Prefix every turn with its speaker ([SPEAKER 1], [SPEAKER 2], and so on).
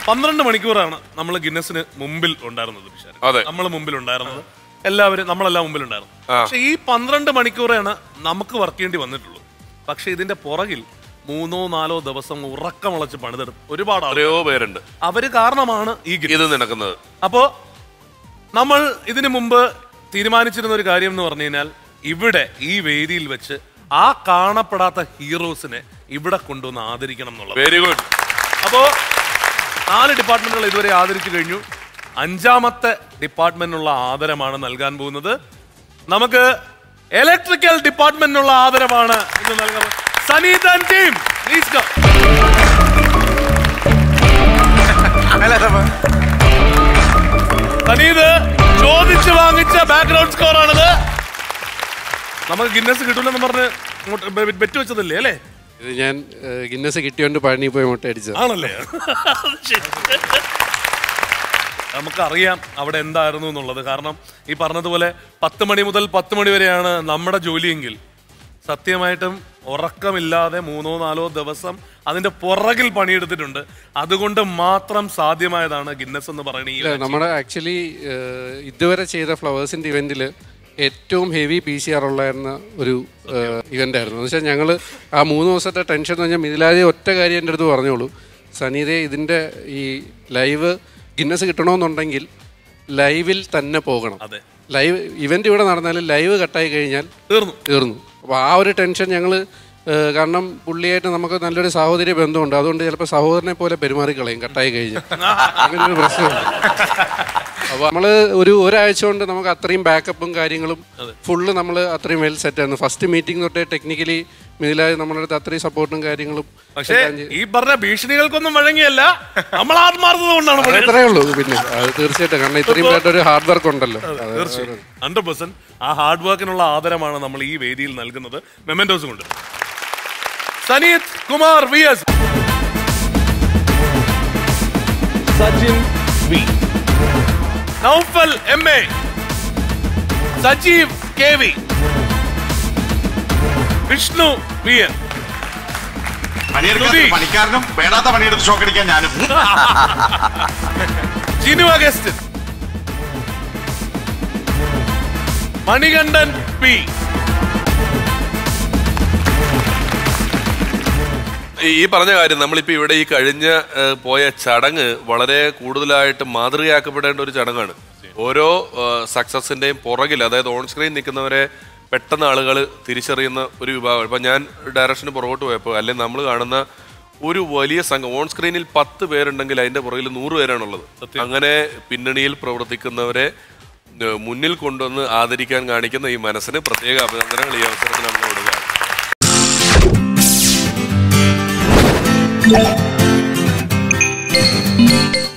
[SPEAKER 1] 12 മണിക്കൂറാണ് നമ്മൾ ഗിന്നസിന് മുമ്പിൽ ഉണ്ടായിരുന്നത്. നമ്മൾ മുമ്പിൽ ഉണ്ടായിരുന്നത് നമ്മളെല്ലാം മുമ്പിൽ ഉണ്ടായിരുന്നു. പക്ഷെ ഈ 12 മണിക്കൂറാണ് നമുക്ക് വർക്ക് ചെയ്യേണ്ടി വന്നിട്ടുള്ളൂ. പക്ഷെ ഇതിന്റെ പുറകിൽ 3-4 ദിവസം ഉറക്കമുളച്ച് പണിതെടുത്ത് ഒരുപാട് പേരുണ്ട്. അവര് കാരണമാണ് ഈ ഇത് നടക്കുന്നത്. അപ്പോ നമ്മൾ ഇതിനു മുമ്പ് തീരുമാനിച്ചിരുന്ന ഒരു കാര്യം എന്ന് പറഞ്ഞു കഴിഞ്ഞാൽ, ഇവിടെ ഈ വേദിയിൽ വെച്ച് ആ കാണപ്പെടാത്ത ഹീറോസിനെ ഇവിടെ കൊണ്ടുവന്ന് ആദരിക്കണം എന്നുള്ളത്. Very good. അപ്പോ 4 ഡിപ്പാർട്ട്മെന്റുകൾ ഇതുവരെ ആദരിച്ചു കഴിഞ്ഞു. 5ാമത്തെ ഡിപ്പാർട്ട്മെന്റിനുള്ള ആദരമാണ് നൽകാൻ പോകുന്നത്. നമുക്ക് ഇലക്ട്രിക്കൽ ഡിപ്പാർട്ട്മെന്റിനുള്ള ആദരമാണ് ഇത് നൽകുന്നത്. Saneeth and team, please come. Saneeth ചോദിച്ചു വാങ്ങിച്ച ബാക്ക്ഗ്രൗണ്ട് സ്കോർ ആണിത്. നമുക്ക് ഗിന്നസ് കിട്ടൂലെന്ന് പറഞ്ഞ് ബെറ്റ് വെച്ചതല്ലേ അല്ലേ?
[SPEAKER 2] ഇത് ഞാൻ ഗിന്നസ് കിട്ടിയോണ്ട് പഴനി പോയി മുട്ടയടിച്ചത്
[SPEAKER 1] ആണല്ലേ? നമുക്കറിയാം അവിടെ എന്തായിരുന്നു എന്നുള്ളത്. കാരണം ഈ പറഞ്ഞതുപോലെ 10 മണി മുതൽ 10 മണി വരെയാണ് നമ്മുടെ ജോലിയെങ്കിൽ സത്യമായിട്ടും ഉറക്കമില്ലാതെ 3-4 ദിവസം അതിന്റെ പുറകിൽ പണിയെടുത്തിട്ടുണ്ട്. അതുകൊണ്ട് മാത്രം സാധ്യമായതാണ് ഗിന്നസ് എന്ന് പറയുന്നത്.
[SPEAKER 2] നമ്മുടെ ആക്ച്വലി ഇതുവരെ ചെയ്ത ഫ്ലവേഴ്സിന്റെ ഇവന്റിൽ ഏറ്റവും ഹെവി PCR ഉള്ളായിരുന്ന ഒരു ഇവന്റ് ആയിരുന്നു. എന്ന് വെച്ചാൽ ഞങ്ങൾ ആ 3 ദിവസത്തെ ടെൻഷൻ എന്ന് പറഞ്ഞാൽ മിഥിലാജ് ഒറ്റ കാര്യം എൻ്റെ അടുത്ത് പറഞ്ഞോളൂ, സനീതെ ഇതിന്റെ ഈ ലൈവ് ഗിന്നസ് കിട്ടണമെന്നുണ്ടെങ്കിൽ ലൈവിൽ തന്നെ പോകണം. ലൈവ് ഇവന്റ് ഇവിടെ നടന്നാലും ലൈവ് കട്ടായി കഴിഞ്ഞാൽ തീർന്നു. അപ്പോൾ ആ ഒരു ടെൻഷൻ ഞങ്ങൾ, കാരണം പുള്ളിയായിട്ട് നമുക്ക് നല്ലൊരു സഹോദര്യ ബന്ധമുണ്ട്. അതുകൊണ്ട് ചിലപ്പോൾ സഹോദരനെ പോലെ പെരുമാറിക്കളയും കട്ടായി കഴിഞ്ഞാൽ. അങ്ങനെ ഒരു പ്രശ്നമുണ്ട്. അപ്പോൾ നമ്മൾ ഒരാഴ്ച കൊണ്ട് നമുക്ക് അത്രയും ബാക്കപ്പും കാര്യങ്ങളും ഫുള്ള് നമ്മൾ അത്രയും വെൽ സെറ്റ് ആയിരുന്നു. ഫസ്റ്റ് മീറ്റിംഗ് തൊട്ടേ ടെക്നിക്കലി മിഥിലാജ് നമ്മുടെ അടുത്ത് അത്രയും സപ്പോർട്ടും കാര്യങ്ങളും.
[SPEAKER 1] പക്ഷേ ഈ പറഞ്ഞ ഭീഷണികൾക്കൊന്നും വഴങ്ങിയല്ല, നമ്മൾ ആത്മാർത്ഥത കൊണ്ടാണ്.
[SPEAKER 2] അത്രേ ഉള്ളൂ. പിന്നെ അത് തീർച്ചയായിട്ടും, കാരണം ഇത്രയും ഒരു ഹാർഡ് വർക്ക് ഉണ്ടല്ലോ.
[SPEAKER 1] 100% ആ ഹാർഡ് വർക്കിനുള്ള ആദരമാണ് നമ്മൾ ഈ വേദിയിൽ നൽകുന്നത്. മെമന്റോസ് കൊണ്ട് Saneeth Kumar VS, Sajin V, Naufal MA, Sajeev KV, Vishnu VN.
[SPEAKER 3] പണിക്കാരനും വേണ്ടാത്ത പണിയെടുത്ത് ഷോക്കടിക്കാൻ ഞാനും.
[SPEAKER 1] Jinu Augustine, Manikandan P.
[SPEAKER 4] ഈ പറഞ്ഞ കാര്യം നമ്മളിപ്പോൾ ഇവിടെ ഈ കഴിഞ്ഞ പോയ ചടങ്ങ് വളരെ കൂടുതലായിട്ട് മാതൃകയാക്കപ്പെടേണ്ട ഒരു ചടങ്ങാണ്. ഓരോ സക്സസിന്റെയും പുറകിൽ, അതായത് ഓൺ സ്ക്രീൻ നിൽക്കുന്നവരെ പെട്ടെന്ന് ആളുകൾ തിരിച്ചറിയുന്ന ഒരു വിഭാഗം. ഇപ്പം ഞാൻ ഡയറക്ഷന് പുറകോട്ട് പോയപ്പോൾ, അല്ലെങ്കിൽ നമ്മൾ കാണുന്ന ഒരു വലിയ സംഘം, ഓൺ സ്ക്രീനിൽ 10 പേരുണ്ടെങ്കിൽ അതിന്റെ പുറകിൽ 100 പേരാണുള്ളത്. അങ്ങനെ പിന്നണിയിൽ പ്രവർത്തിക്കുന്നവരെ മുന്നിൽ കൊണ്ടുവന്ന് ആദരിക്കാൻ കാണിക്കുന്ന ഈ മനസ്സിന് പ്രത്യേക അഭിനന്ദനങ്ങൾ ഈ അവസരത്തിൽ നമ്മൾ കൊടുക്കുക.